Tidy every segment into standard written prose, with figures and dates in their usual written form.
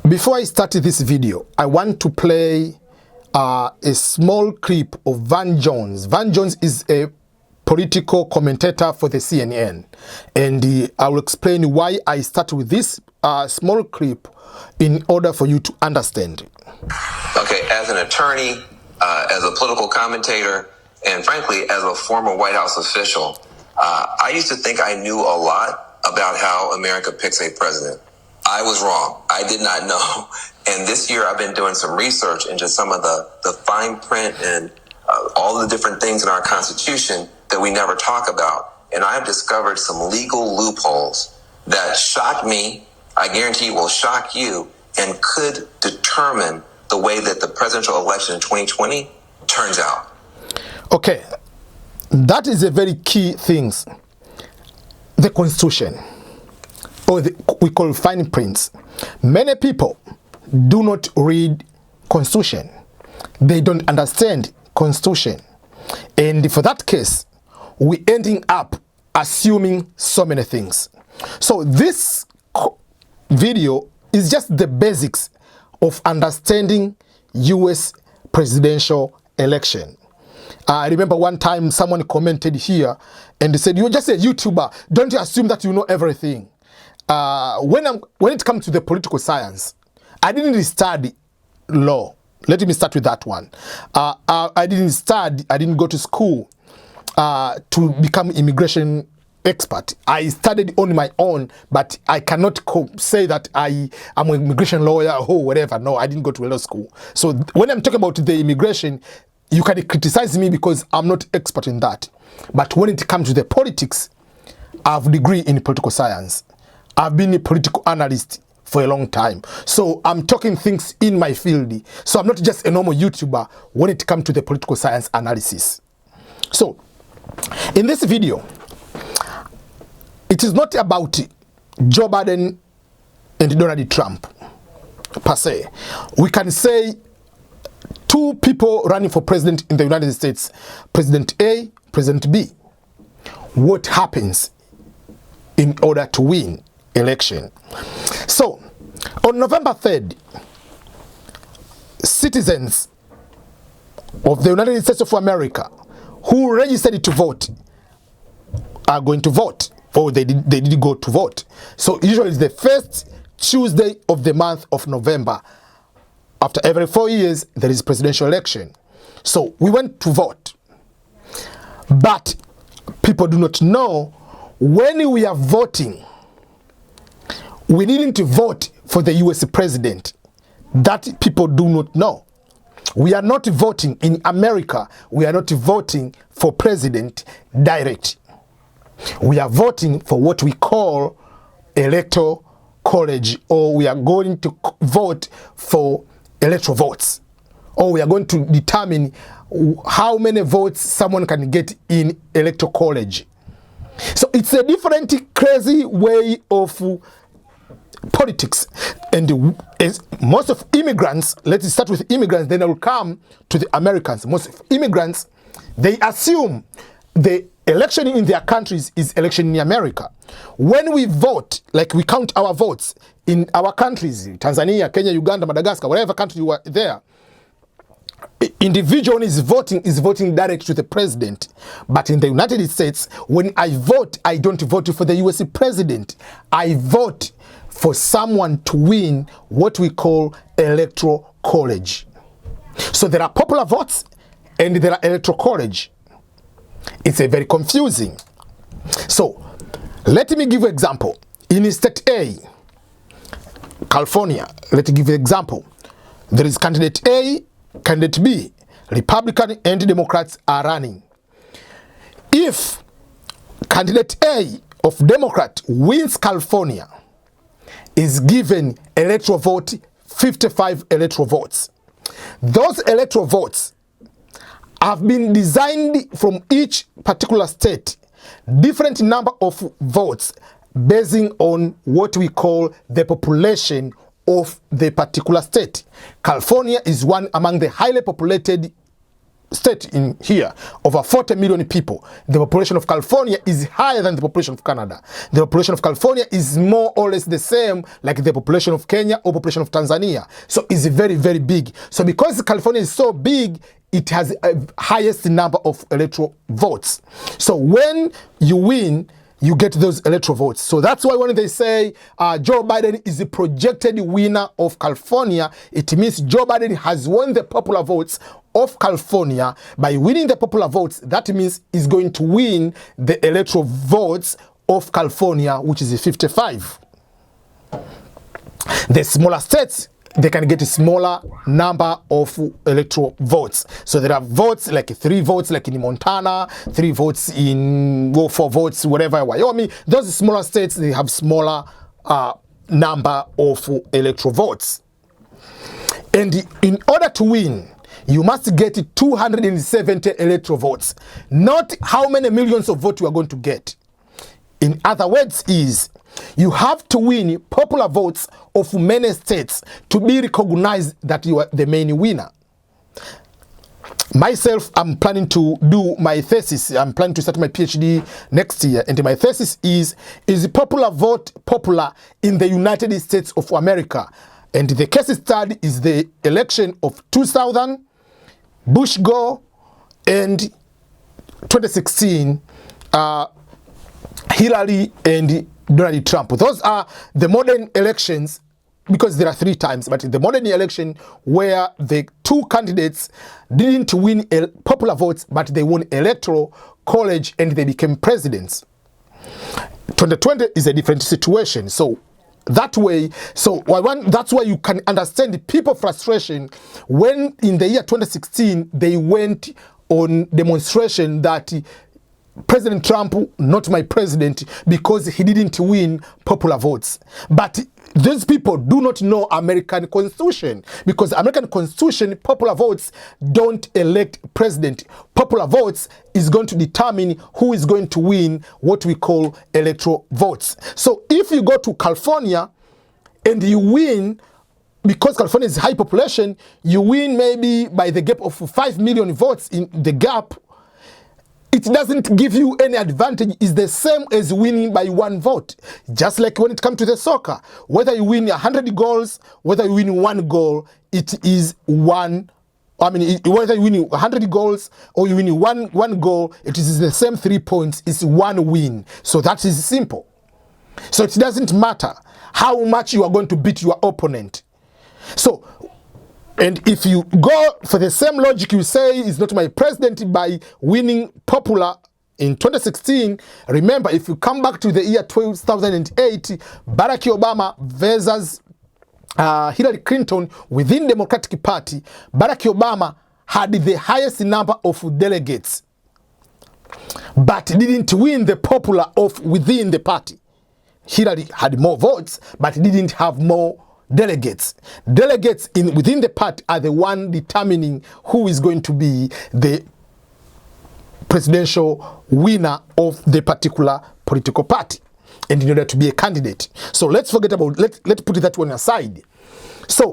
Before I start this video, I want to play a small clip of Van Jones. Van Jones is a political commentator for the CNN, and I will explain why I start with this small clip in order for you to understand. Okay, as an attorney, as a political commentator, and frankly, as a former White House official, I used to think I knew a lot about how America picks a president. I was wrong. I did not know. And this year I've been doing some research into some of the fine print and all the different things in our Constitution that we never talk about. And I've discovered some legal loopholes that shock me, I guarantee will shock you, and could determine the way that the presidential election in 2020 turns out. Okay, that is a very key thing. The Constitution, or we call fine prints. Many people do not read Constitution. They don't understand Constitution. And for that case, we ending up assuming so many things. So this video is just the basics of understanding US presidential election. I remember one time someone commented here and they said, "You're just a YouTuber. Don't you assume that you know everything?" When it comes to the political science, I didn't study law. Let me start with that one. I didn't go to school to become immigration expert. I studied on my own, but I cannot say that I am an immigration lawyer or whatever. No, I didn't go to law school. So when I'm talking about the immigration, you can criticize me because I'm not expert in that. But when it comes to the politics, I have a degree in political science. I've been a political analyst for a long time. So I'm talking things in my field. So I'm not just a normal YouTuber when it comes to the political science analysis. So in this video, it is not about Joe Biden and Donald Trump per se. We can say two people running for president in the United States, President A, President B. What happens in order to win election? So on November 3rd, citizens of the United States of America who registered to vote are going to vote, or they did go to vote. So usually it's the first Tuesday of the month of November. After every 4 years, there is presidential election. So we went to vote. But people do not know when we are voting, we need to vote for the US president. That people do not know. We are not voting in America. We are not voting for president direct. We are voting for what we call electoral college, or we are going to vote for electoral votes, or we are going to determine how many votes someone can get in electoral college. So it's a different crazy way of politics. And as most of immigrants, let's start with immigrants, then I will come to the Americans. Most of immigrants, they assume the election in their countries is election in America. When we vote, like we count our votes in our countries, Tanzania, Kenya, Uganda, Madagascar, whatever country you are there, individual is voting direct to the president. But in the United States, when I vote, I don't vote for the US president. I vote for someone to win what we call electoral college. So there are popular votes and there are electoral college. It's a very confusing. So let me give you an example. In state A, California, let's give you an example. There is candidate A, candidate B. Republican and Democrats are running. If candidate A of Democrat wins California, is given electoral vote, 55 electoral votes. Those electoral votes have been designed from each particular state, different number of votes basing on what we call the population of the particular state. California is one among the highly populated state in here, over 40 million people. The population of California is higher than the population of Canada. The population of California is more or less the same like the population of Kenya or population of Tanzania. So it's very, very big. So because California is so big, it has a highest number of electoral votes. So when you win, you get those electoral votes. So that's why when they say Joe Biden is the projected winner of California, it means Joe Biden has won the popular votes of California. By winning the popular votes, that means he's going to win the electoral votes of California, which is 55. The smaller states, they can get a smaller number of electoral votes. So there are votes, like 3 votes, like in Montana, 3 votes in, 4 votes, whatever, Wyoming. Those smaller states, they have smaller number of electoral votes. And in order to win, you must get 270 electoral votes. Not how many millions of votes you are going to get. In other words is, you have to win popular votes of many states to be recognized that you are the main winner. Myself, I'm planning to do my thesis. I'm planning to start my PhD next year. And my thesis is the popular vote popular in the United States of America? And the case study is the election of 2000, Bush Gore, and 2016, Hillary and Donald Trump. Those are the modern elections, because there are 3 times, but the modern election where the 2 candidates didn't win popular votes, but they won electoral college and they became presidents. 2020 is a different situation. So that way, that's why you can understand the people frustration when in the year 2016 they went on demonstration that President Trump, not my president, because he didn't win popular votes. But these people do not know American Constitution, because American Constitution, popular votes don't elect president. Popular votes is going to determine who is going to win what we call electoral votes. So if you go to California and you win, because California is high population, you win maybe by the gap of 5 million votes in the gap, it doesn't give you any advantage. It's the same as winning by 1 vote. Just like when it comes to the soccer, whether you win 100 goals, whether you win 1 goal, it is one. I mean, whether you win 100 goals or you win one goal, it is the same 3 points. It's 1 win. So that is simple. So it doesn't matter how much you are going to beat your opponent. So, and if you go for the same logic, you say is not my president by winning popular in 2016. Remember, if you come back to the year 2008, Barack Obama versus Hillary Clinton within Democratic Party, Barack Obama had the highest number of delegates, but didn't win the popular of within the party. Hillary had more votes, but didn't have more delegates. Delegates within the party are the one determining who is going to be the presidential winner of the particular political party, and in order to be a candidate. So let's forget about, let's put that one aside. So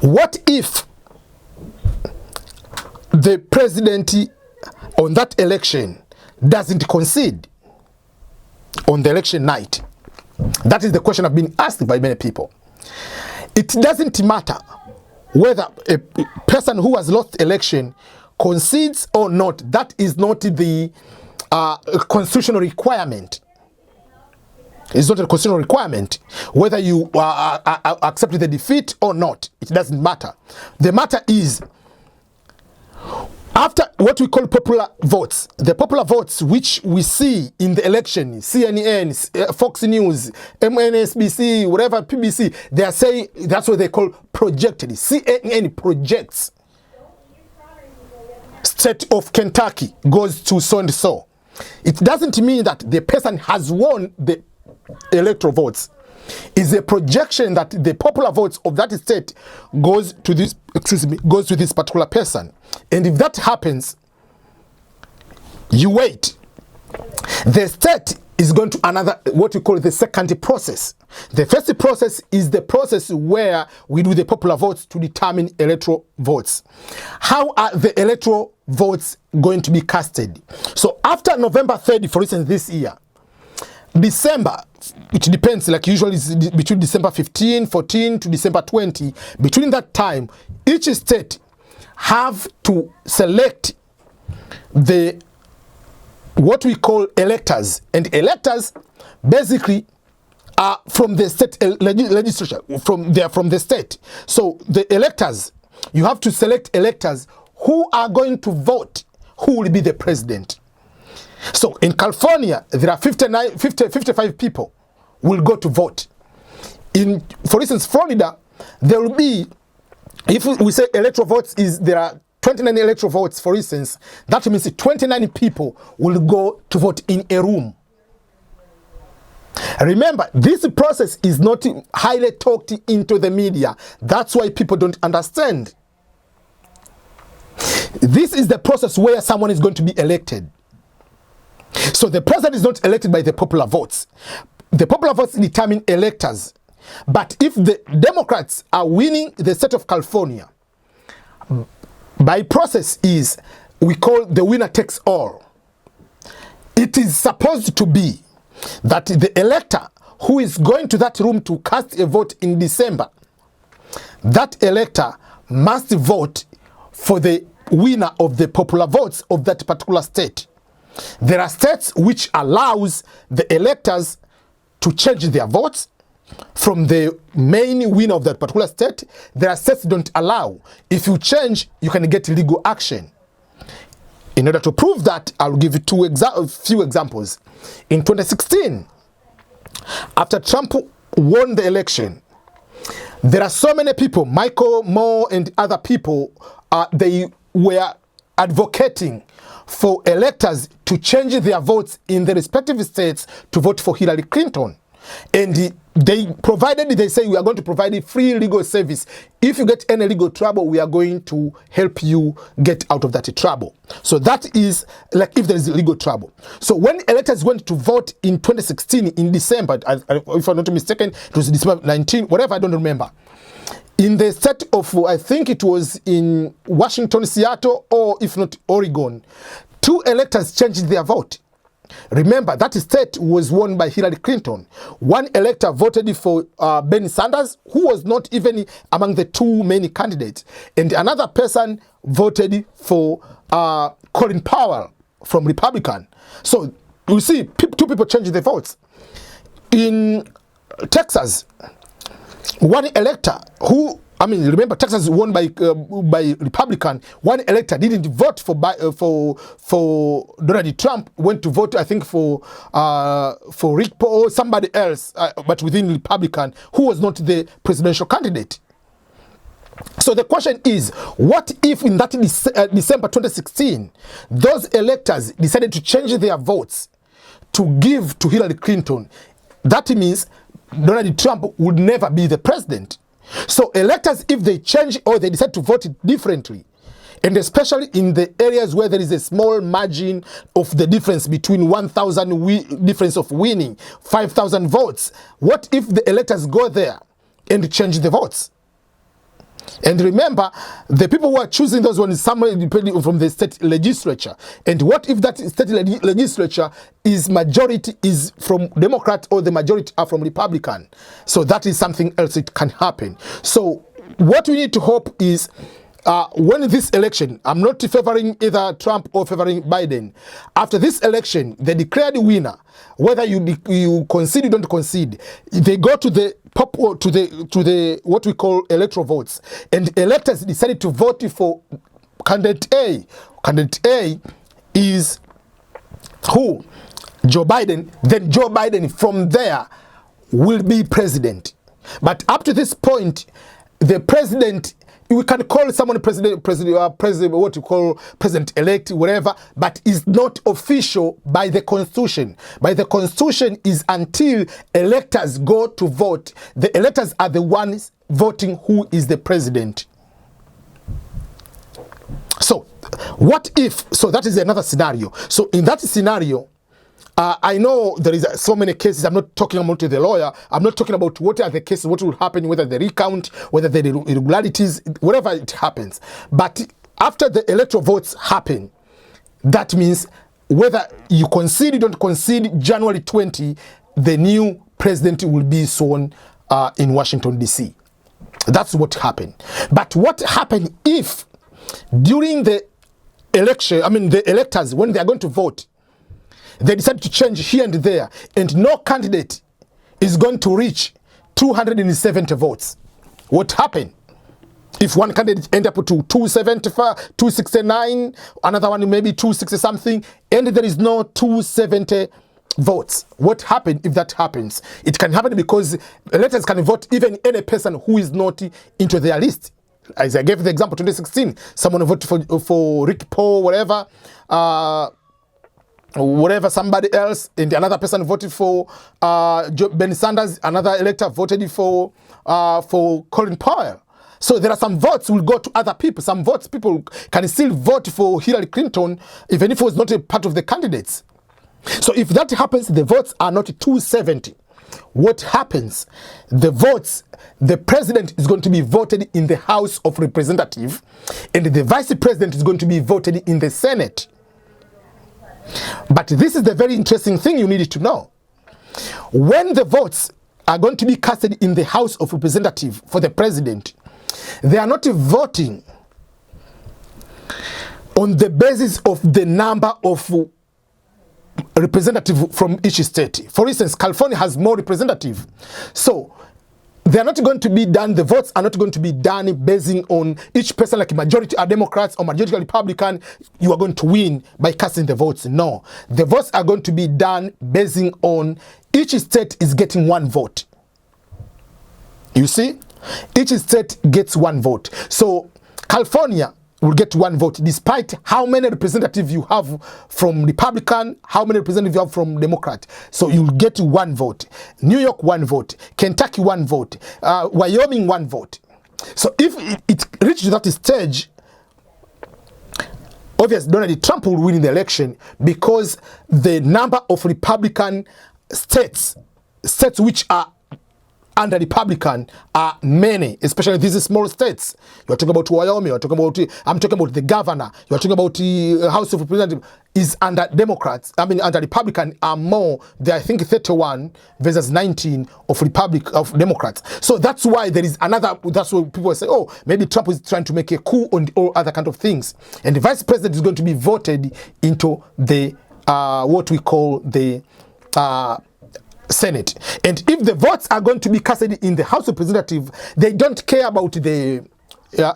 what if the president on that election doesn't concede on the election night? That is the question I've been asked by many people. It doesn't matter whether a person who has lost election concedes or not. That is not the constitutional requirement. It's not a constitutional requirement. Whether you accept the defeat or not, it doesn't matter. The matter is, after what we call popular votes, the popular votes which we see in the election, CNN, Fox News, MSNBC, whatever, PBC, they are saying that's what they call projected. CNN projects. State of Kentucky goes to so and so. It doesn't mean that the person has won the electoral votes. Is a projection that the popular votes of that state goes to this, goes to this particular person. And if that happens, you wait. The state is going to another, what we call the second process. The first process is the process where we do the popular votes to determine electoral votes. How are the electoral votes going to be casted? So after November 3rd, for instance, this year, December, it depends, like usually it's between December 15, 14 to December 20. Between that time, each state have to select the what we call electors, and electors basically are from the state legislature, they are from the state. So the electors, you have to select electors who are going to vote who will be the president. So in California, there are 55 people will go to vote. In, for instance, Florida, there will be, if we say electoral votes is, there are 29 electoral votes, for instance, that means 29 people will go to vote in a room. Remember, this process is not highly talked into the media. That's why people don't understand. This is the process where someone is going to be elected. So the president is not elected by the popular votes. The popular votes determine electors. But if the Democrats are winning the state of California, by process is, we call the winner takes all. It is supposed to be that the elector who is going to that room to cast a vote in December, that elector must vote for the winner of the popular votes of that particular state. There are states which allows the electors to change their votes from the main winner of that particular state. There are states that don't allow. If you change, you can get legal action. In order to prove that, I'll give you a few examples. In 2016, after Trump won the election, there are so many people, Michael Moore and other people, they were advocating for electors to change their votes in the respective states to vote for Hillary Clinton. And they say, we are going to provide a free legal service. If you get any legal trouble, we are going to help you get out of that trouble. So that is like if there is legal trouble. So when electors went to vote in 2016 in December, if I'm not mistaken, it was December 19, whatever, I don't remember. In the state of, I think it was in Washington, Seattle, or if not Oregon, 2 electors changed their vote. Remember, that state was won by Hillary Clinton. One elector voted for Bernie Sanders, who was not even among the 2 main candidates. And another person voted for Colin Powell from Republican. So you see, 2 people changed their votes. In Texas, one elector who, I mean, remember, Texas won by Republican. One elector didn't vote for Donald Trump. Went to vote, I think, for Rick Paul or somebody else, but within Republican, who was not the presidential candidate. So the question is, what if in that December 2016, those electors decided to change their votes to give to Hillary Clinton? That means Donald Trump would never be the president. So electors, if they change or they decide to vote differently, and especially in the areas where there is a small margin of the difference between 1,000 difference of winning, 5,000 votes, what if the electors go there and change the votes? And remember, the people who are choosing those ones, somewhere depending from the state legislature. And what if that state legislature is majority is from Democrat or the majority are from Republican? So that is something else that can happen. So what we need to hope is when this election, I'm not favoring either Trump or favoring Biden. After this election, the declared winner, whether you concede or don't concede, they go to the what we call electoral votes, and electors decided to vote for candidate A. Candidate A is who? Joe Biden. Then Joe Biden from there will be president. But up to this point, the president, we can call someone president, what you call president-elect, whatever, but is not official by the Constitution. By the Constitution is until electors go to vote. The electors are the ones voting who is the president. So, what if, so that is another scenario. So in that scenario, I know there is so many cases. I'm not talking about the lawyer. I'm not talking about what are the cases, what will happen, whether the recount, whether the irregularities, whatever it happens. But after the electoral votes happen, that means whether you concede or don't concede, January 20, the new president will be sworn in Washington, D.C. That's what happened. But what happened if during the election, the electors, when they are going to vote, they decide to change here and there, and no candidate is going to reach 270 votes? What happened? If one candidate end up to 275, 269, another one maybe 260 something, and there is no 270 votes. What happened if that happens? It can happen because electors can vote even any person who is not into their list. As I gave the example, 2016, someone voted for Rick Paul, whatever, somebody else, and another person voted for Ben Sanders, another elector voted for Colin Powell. So there are some votes will go to other people. Some votes people can still vote for Hillary Clinton even if it was not a part of the candidates. So if that happens, the votes are not 270. What happens? The votes, the president is going to be voted in the House of Representatives, and the vice president is going to be voted in the Senate. But this is the very interesting thing you need to know. When the votes are going to be casted in the House of Representatives for the president, they are not voting on the basis of the number of representatives from each state. For instance, California has more representatives. So they are not going to be done, the votes are not going to be done basing on each person, like majority are Democrats or majority are Republican, you are going to win by casting the votes. No. The votes are going to be done basing on each state is getting one vote. You see? Each state gets one vote. So California will get one vote despite how many representatives you have from Republican, how many representatives you have from Democrat. So you'll get one vote. New York, one vote. Kentucky, one vote. Wyoming, one vote. So if it reaches that stage, obviously Donald Trump will win the election because the number of Republican states which are under Republican are many, especially these small states. You're talking about Wyoming, you're talking about, I'm talking about the governor, you're talking about the House of Representatives is under Democrats, under Republican are more, there I think 31 versus 19 of Democrats. So that's why there is another, that's why people say, oh, maybe Trump is trying to make a coup on all other kind of things. And the vice president is going to be voted into the, what we call the, Senate. And if the votes are going to be casted in the House of Representatives, they don't care about the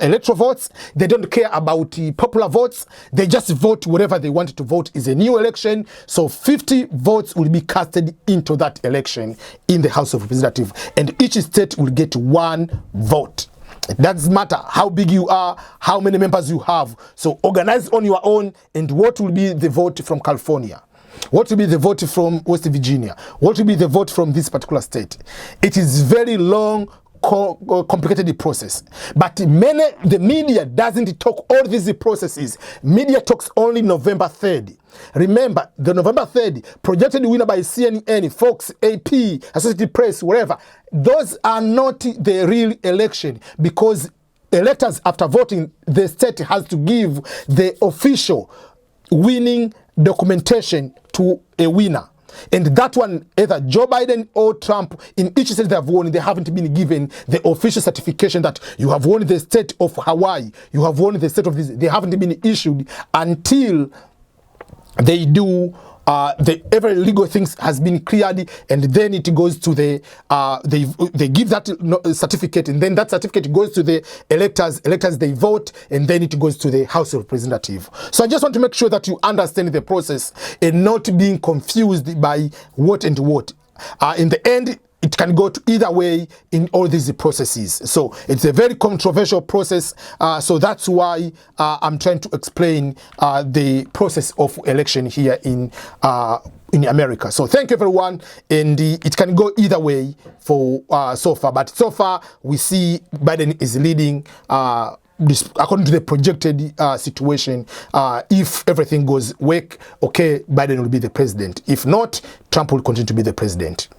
electoral votes, they don't care about the popular votes, they just vote whatever they want to vote. Is a new election, so 50 votes will be casted into that election in the House of Representatives, and each state will get one vote. It doesn't matter how big you are, how many members you have, so organize on your own. And what will be the vote from California? What will be the vote from West Virginia? What will be the vote from this particular state? It is very long, complicated process. But the media doesn't talk all these processes. Media talks only November 3rd. Remember, the November 3rd, projected winner by CNN, Fox, AP, Associated Press, wherever, those are not the real election, because electors, after voting, the state has to give the official winning documentation to a winner. And that one, either Joe Biden or Trump, in each state they have won, they haven't been given the official certification that you have won the state of Hawaii, you have won the state of this. They haven't been issued until they do every legal things has been cleared, and then it goes to the they give that certificate, and then that certificate goes to the electors they vote, and then it goes to the House of Representatives. So I just want to make sure that you understand the process and not being confused by what and what. In the end, it can go to either way in all these processes. So it's a very controversial process. So that's why I'm trying to explain the process of election here in America. So thank you, everyone. And it can go either way for so far. But so far, we see Biden is leading according to the projected situation, if everything goes okay, Biden will be the president. If not, Trump will continue to be the president.